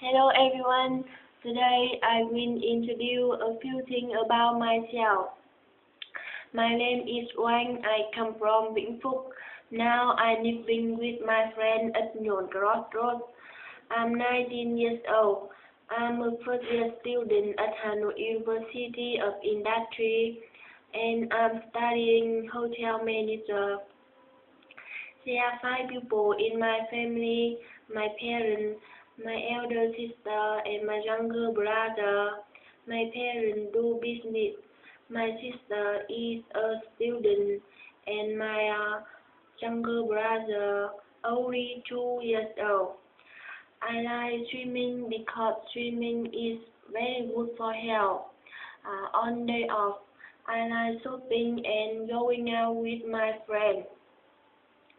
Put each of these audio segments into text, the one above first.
Hello everyone. Today I will introduce a few things about myself. My name is Wang. I come from Vĩnh Phúc. Now I'm living with my friend at Nyon Crossroads. I'm 19 years old. I'm a first year student at Hanoi University of Industry and I'm studying hotel manager. There are 5 people in my family, my parents, my elder sister and my younger brother. My parents do business. My sister is a student and my younger brother only 2 years old. I like swimming because swimming is very good for health. On day off, I like shopping and going out with my friends.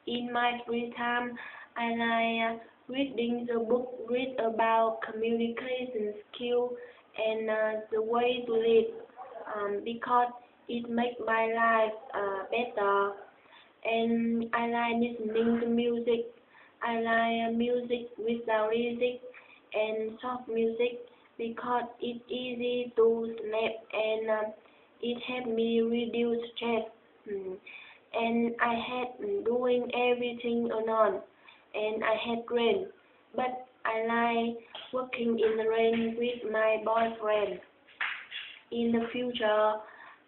In my free time, I like reading the book, read about communication skill and the way to live because it makes my life better. And I like listening to music. I like music without lyrics and soft music because it's easy to snap and it helps me reduce stress. Mm. And I had doing everything alone, and I had rain, but I like working in the rain with my boyfriend. In the future,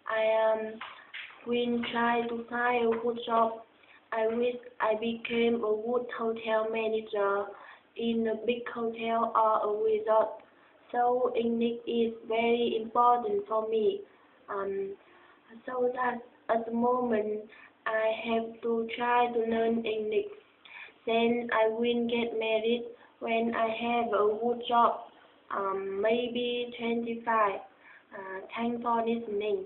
I will try to find a good job. I wish I became a good hotel manager in a big hotel or a resort. So English is very important for me. Um, so that at the moment I have to try to learn English. Then I will get married when I have a good job, maybe 25. Thanks for listening.